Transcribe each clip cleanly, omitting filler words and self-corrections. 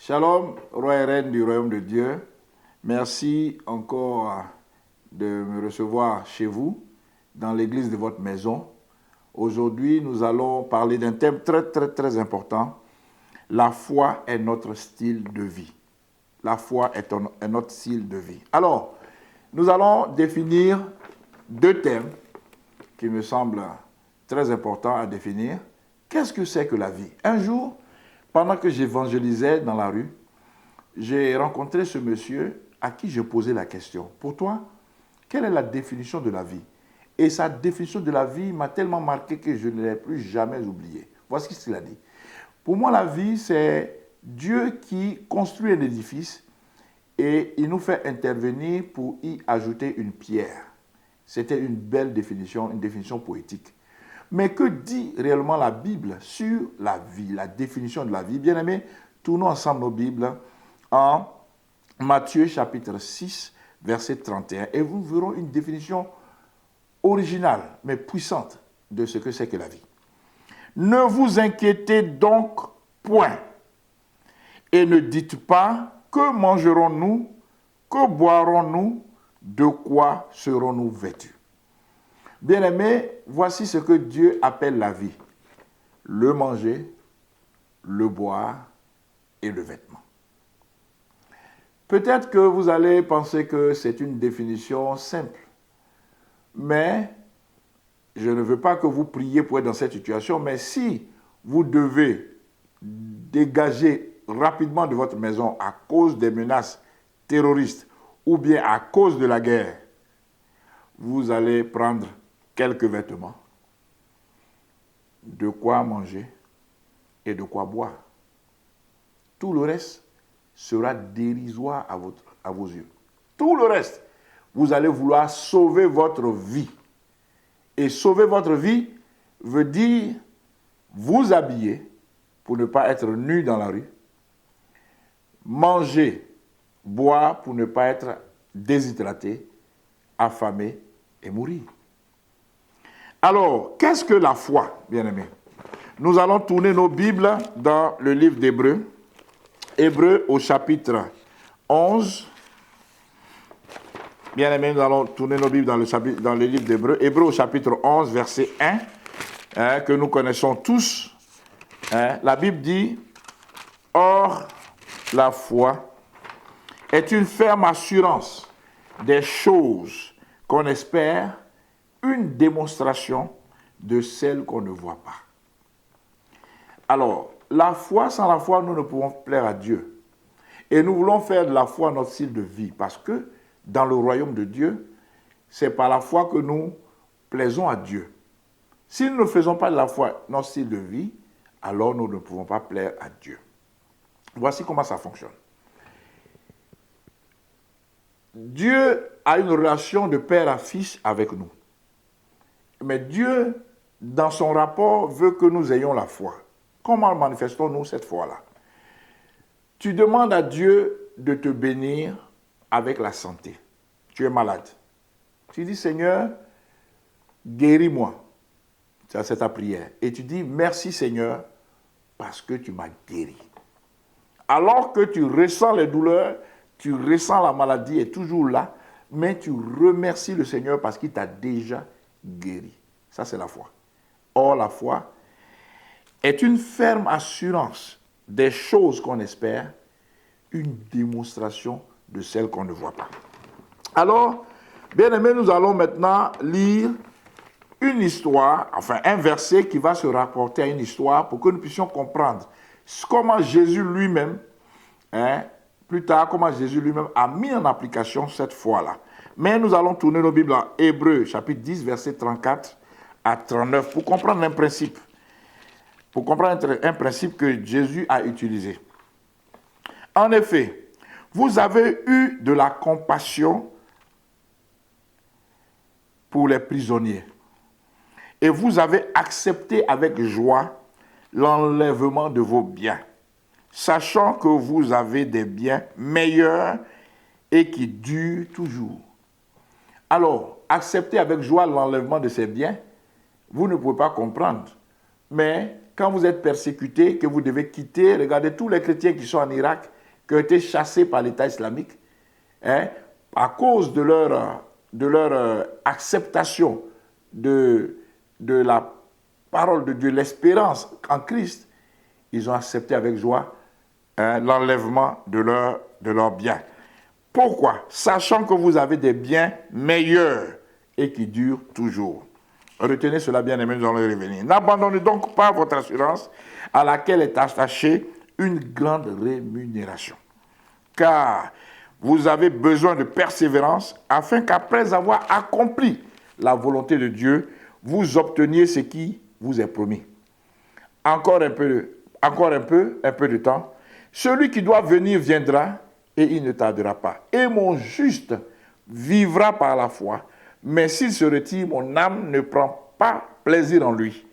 Shalom, roi et reine du royaume de Dieu. Merci encore de me recevoir chez vous, dans l'église de votre maison. Aujourd'hui, nous allons parler d'un thème très important. La foi est notre style de vie. La foi est notre style de vie. Alors, nous allons définir deux thèmes qui me semblent très importants à définir. Qu'est-ce que c'est que la vie? Un jour, pendant que j'évangélisais dans la rue, j'ai rencontré ce monsieur à qui je posais la question. Pour toi, quelle est la définition de la vie? Et sa définition de la vie m'a tellement marqué que je ne l'ai plus jamais oublié. Voici ce qu'il a dit. Pour moi, la vie, c'est Dieu qui construit un édifice et il nous fait intervenir pour y ajouter une pierre. C'était une belle définition, une définition poétique. Mais que dit réellement la Bible sur la vie, la définition de la vie? Bien-aimés, tournons ensemble nos Bibles en Matthieu chapitre 6, verset 31. Et nous verrons une définition originale, mais puissante de ce que c'est que la vie. Ne vous inquiétez donc point et ne dites pas que mangerons-nous, que boirons-nous, de quoi serons-nous vêtus. Bien-aimés, voici ce que Dieu appelle la vie. Le manger, le boire et le vêtement. Peut-être que vous allez penser que c'est une définition simple, mais je ne veux pas que vous priez pour être dans cette situation, mais si vous devez dégager rapidement de votre maison à cause des menaces terroristes ou bien à cause de la guerre, vous allez prendre quelques vêtements, de quoi manger et de quoi boire. Tout le reste sera dérisoire à vos yeux. Tout le reste, vous allez vouloir sauver votre vie. Et sauver votre vie veut dire vous habiller pour ne pas être nu dans la rue, manger, boire pour ne pas être déshydraté, affamé et mourir. Alors, qu'est-ce que la foi, bien-aimés? Nous allons tourner nos Bibles dans le livre d'Hébreux. Hébreux au chapitre 11. Bien-aimés, nous allons tourner nos Bibles dans le livre d'Hébreux. Hébreux au chapitre 11, verset 1, que nous connaissons tous. La Bible dit, « Or, la foi est une ferme assurance des choses qu'on espère, une démonstration de celles qu'on ne voit pas. » Alors, la foi, sans la foi, nous ne pouvons plaire à Dieu. Et nous voulons faire de la foi notre style de vie, parce que dans le royaume de Dieu, c'est par la foi que nous plaisons à Dieu. Si nous ne faisons pas de la foi notre style de vie, alors nous ne pouvons pas plaire à Dieu. Voici comment ça fonctionne. Dieu a une relation de père à fils avec nous. Mais Dieu, dans son rapport, veut que nous ayons la foi. Comment manifestons-nous cette foi-là? Tu demandes à Dieu de te bénir avec la santé. Tu es malade. Tu dis, Seigneur, guéris-moi. C'est ta prière. Et tu dis, merci Seigneur, parce que tu m'as guéri. Alors que tu ressens les douleurs, tu ressens la maladie est toujours là, mais tu remercies le Seigneur parce qu'il t'a déjà guéri. Ça, c'est la foi. Or, la foi est une ferme assurance des choses qu'on espère, une démonstration de celles qu'on ne voit pas. Alors, bien aimés, nous allons maintenant lire une histoire, enfin un verset qui va se rapporter à une histoire pour que nous puissions comprendre comment Jésus lui-même, plus tard, comment Jésus lui-même a mis en application cette foi-là. Mais nous allons tourner nos Bibles en Hébreux, chapitre 10, verset 34 à 39, pour comprendre un principe. Pour comprendre un principe que Jésus a utilisé. En effet, vous avez eu de la compassion pour les prisonniers. Et vous avez accepté avec joie l'enlèvement de vos biens, sachant que vous avez des biens meilleurs et qui durent toujours. Alors, accepter avec joie l'enlèvement de ces biens, vous ne pouvez pas comprendre. Mais quand vous êtes persécuté, que vous devez quitter, regardez tous les chrétiens qui sont en Irak, qui ont été chassés par l'État islamique, hein, à cause de leur acceptation de la parole de Dieu, l'espérance en Christ, ils ont accepté avec joie l'enlèvement de leurs biens. Pourquoi? Sachant que vous avez des biens meilleurs et qui durent toujours. Retenez cela, bien aimé, nous allons y revenir. N'abandonnez donc pas votre assurance à laquelle est attachée une grande rémunération. Car vous avez besoin de persévérance afin qu'après avoir accompli la volonté de Dieu, vous obteniez ce qui vous est promis. Encore un peu de temps. Celui qui doit venir viendra et il ne tardera pas. Et mon juste vivra par la foi. Mais s'il se retire, mon âme ne prend pas plaisir en lui.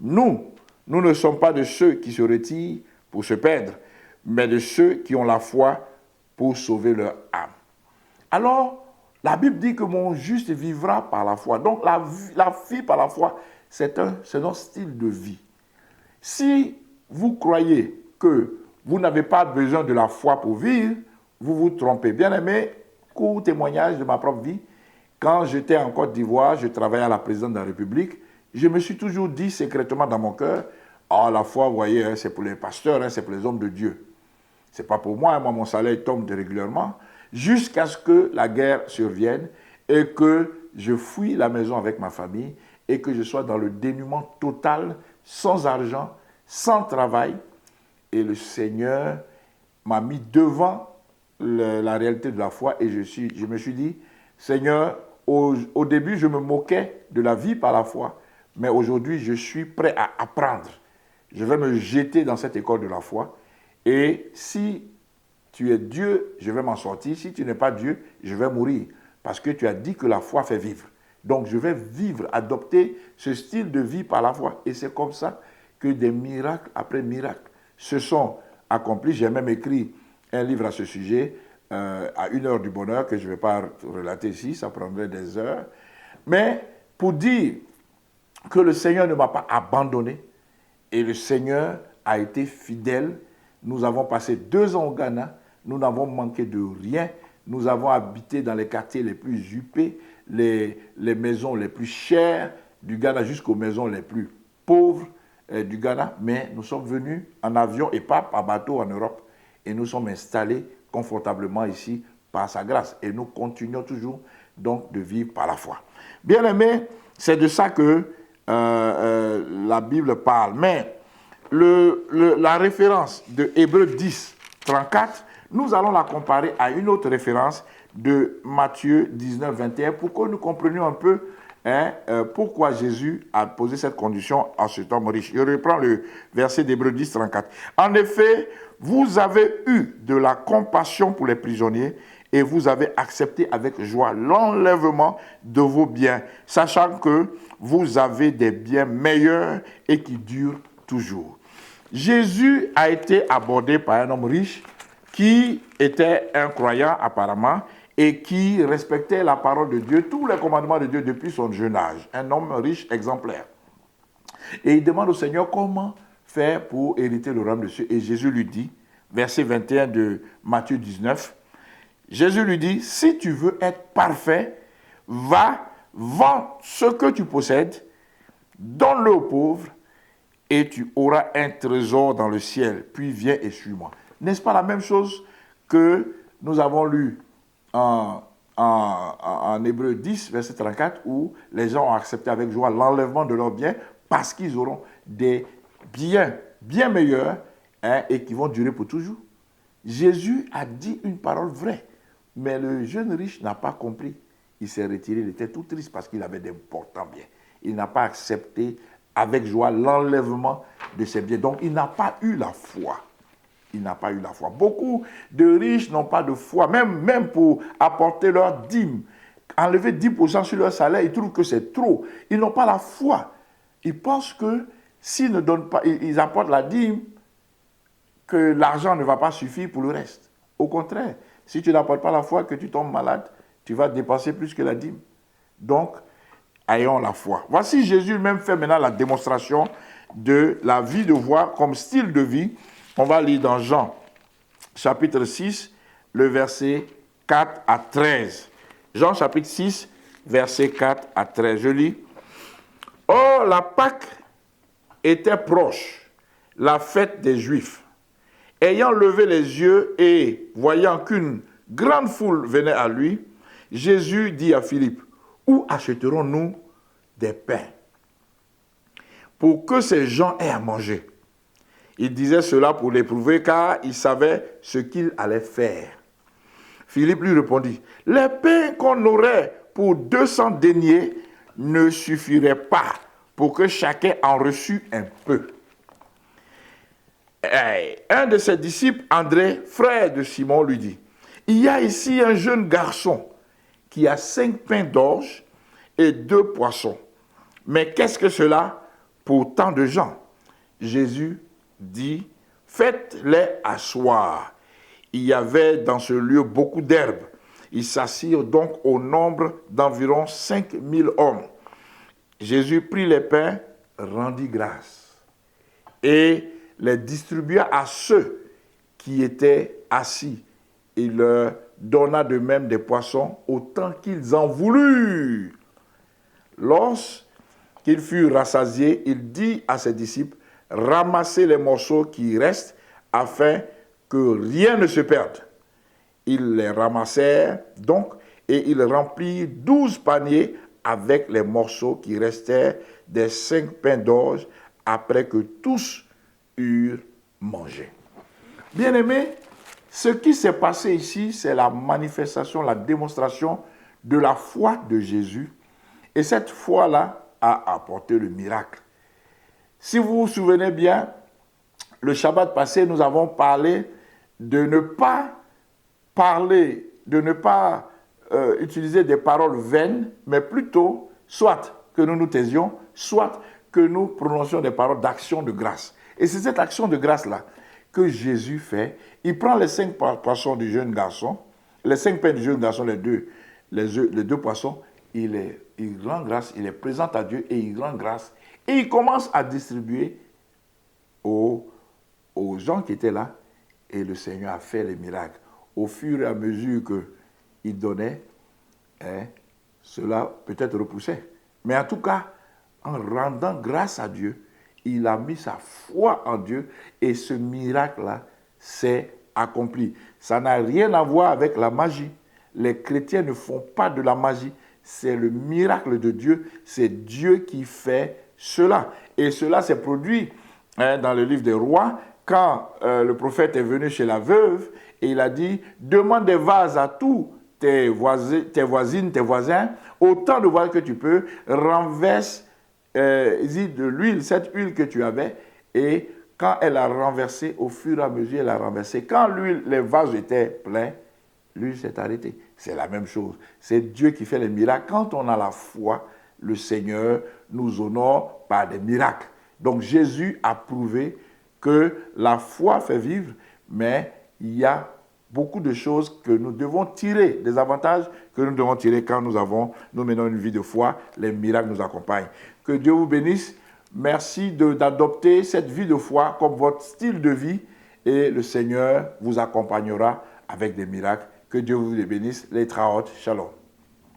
Nous ne sommes pas de ceux qui se retirent pour se perdre, mais de ceux qui ont la foi pour sauver leur âme. Alors, la Bible dit que mon juste vivra par la foi. Donc, la vie par la foi, c'est notre style de vie. Si vous croyez que vous n'avez pas besoin de la foi pour vivre, vous vous trompez. Bien aimé, court témoignage de ma propre vie. Quand j'étais en Côte d'Ivoire, je travaillais à la présidence de la République, je me suis toujours dit secrètement dans mon cœur, la foi, vous voyez, hein, c'est pour les pasteurs, hein, c'est pour les hommes de Dieu. Ce n'est pas pour moi, moi mon salaire tombe régulièrement, jusqu'à ce que la guerre survienne et que je fuis la maison avec ma famille et que je sois dans le dénuement total, sans argent, sans travail. Et le Seigneur m'a mis devant la réalité de la foi et je me suis dit, Seigneur, au début, je me moquais de la vie par la foi, mais aujourd'hui, je suis prêt à apprendre. Je vais me jeter dans cette école de la foi. Et si tu es Dieu, je vais m'en sortir. Si tu n'es pas Dieu, je vais mourir. Parce que tu as dit que la foi fait vivre. Donc, je vais vivre, adopter ce style de vie par la foi. Et c'est comme ça que des miracles après miracles se sont accomplis. J'ai même écrit un livre à ce sujet, à 1 heure du bonheur, que je ne vais pas relater ici, ça prendrait des heures. Mais pour dire que le Seigneur ne m'a pas abandonné et le Seigneur a été fidèle. Nous avons passé 2 ans au Ghana, nous n'avons manqué de rien. Nous avons habité dans les quartiers les plus huppés, les maisons les plus chères du Ghana jusqu'aux maisons les plus pauvres du Ghana. Mais nous sommes venus en avion et pas par bateau en Europe. Et nous sommes installés confortablement ici par sa grâce. Et nous continuons toujours donc de vivre par la foi. Bien aimé, c'est de ça que la Bible parle. Mais la référence de Hébreux 10, 34, nous allons la comparer à une autre référence de Matthieu 19, 21 pour que nous comprenions un peu pourquoi Jésus a posé cette condition à cet homme riche. Je reprends le verset d'Hébreux 10, 34. En effet, vous avez eu de la compassion pour les prisonniers et vous avez accepté avec joie l'enlèvement de vos biens, sachant que vous avez des biens meilleurs et qui durent toujours. Jésus a été abordé par un homme riche qui était un croyant apparemment et qui respectait la parole de Dieu, tous les commandements de Dieu depuis son jeune âge. Un homme riche exemplaire. Et il demande au Seigneur comment faire pour hériter le royaume de Dieu. Et Jésus lui dit, verset 21 de Matthieu 19, Jésus lui dit, si tu veux être parfait, va, vends ce que tu possèdes, donne-le aux pauvres, et tu auras un trésor dans le ciel, puis viens et suis-moi. N'est-ce pas la même chose que nous avons lu en Hébreux 10, verset 34, où les gens ont accepté avec joie l'enlèvement de leurs biens parce qu'ils auront des biens bien meilleurs et qui vont durer pour toujours. Jésus a dit une parole vraie, mais le jeune riche n'a pas compris. Il s'est retiré, il était tout triste parce qu'il avait d'importants biens. Il n'a pas accepté avec joie l'enlèvement de ses biens. Donc, il n'a pas eu la foi. Il n'a pas eu la foi. Beaucoup de riches n'ont pas de foi, même pour apporter leur dîme. Enlever 10% sur leur salaire, ils trouvent que c'est trop. Ils n'ont pas la foi. Ils pensent que s'ils ne donnent pas, ils apportent la dîme, que l'argent ne va pas suffire pour le reste. Au contraire, si tu n'apportes pas la foi, que tu tombes malade, tu vas dépenser plus que la dîme. Donc, ayons la foi. Voici Jésus même fait maintenant la démonstration de la vie de foi comme style de vie. On va lire dans Jean, chapitre 6, le verset 4 à 13. Jean, chapitre 6, verset 4 à 13. Je lis. Or, la Pâque était proche, la fête des Juifs. Ayant levé les yeux et voyant qu'une grande foule venait à lui, Jésus dit à Philippe, « Où achèterons-nous des pains pour que ces gens aient à manger ?» Il disait cela pour l'éprouver, car il savait ce qu'il allait faire. Philippe lui répondit, « Les pains qu'on aurait pour 200 deniers ne suffiraient pas pour que chacun en reçût un peu. » Un de ses disciples, André, frère de Simon, lui dit, « Il y a ici un jeune garçon qui a 5 pains d'orge et 2 poissons. Mais qu'est-ce que cela pour tant de gens ?» Jésus dit, « Faites-les asseoir. » Il y avait dans ce lieu beaucoup d'herbes. Ils s'assirent donc au nombre d'environ 5000 hommes. Jésus prit les pains, rendit grâce et les distribua à ceux qui étaient assis. Il leur donna de même des poissons autant qu'ils en voulurent. Lorsqu'ils furent rassasiés, il dit à ses disciples, « Ramassez les morceaux qui restent afin que rien ne se perde. » Ils les ramassèrent donc et ils remplirent 12 paniers avec les morceaux qui restaient des 5 pains d'orge après que tous eurent mangé. Bien-aimés, ce qui s'est passé ici, c'est la manifestation, la démonstration de la foi de Jésus. Et cette foi-là a apporté le miracle. Si vous vous souvenez bien, le Shabbat passé, nous avons parlé de ne pas utiliser des paroles vaines, mais plutôt, soit que nous nous taisions, soit que nous prononcions des paroles d'action de grâce. Et c'est cette action de grâce-là que Jésus fait. Il prend les 5 poissons du jeune garçon, les 5 pains du jeune garçon, les deux poissons, il rend grâce, il les présente à Dieu et il rend grâce. Et il commence à distribuer aux gens qui étaient là. Et le Seigneur a fait les miracles. Au fur et à mesure qu'il donnait, cela peut-être repoussait. Mais en tout cas, en rendant grâce à Dieu, il a mis sa foi en Dieu et ce miracle-là s'est accompli. Ça n'a rien à voir avec la magie. Les chrétiens ne font pas de la magie. C'est le miracle de Dieu. C'est Dieu qui fait cela. Et cela s'est produit dans le livre des Rois, quand le prophète est venu chez la veuve et il a dit, demande des vases à tous tes voisines, tes voisins, autant de vases que tu peux, renverse de l'huile, cette huile que tu avais, et quand elle a renversé, au fur et à mesure, elle a renversé. Quand les vases étaient pleins, l'huile s'est arrêtée. C'est la même chose. C'est Dieu qui fait les miracles. Quand on a la foi, le Seigneur nous honore par des miracles. Donc Jésus a prouvé que la foi fait vivre, mais il y a beaucoup de choses que nous devons tirer, des avantages que nous devons tirer quand nous menons une vie de foi, les miracles nous accompagnent. Que Dieu vous bénisse. Merci d'adopter cette vie de foi comme votre style de vie et le Seigneur vous accompagnera avec des miracles. Que Dieu vous bénisse. Les Traot, shalom.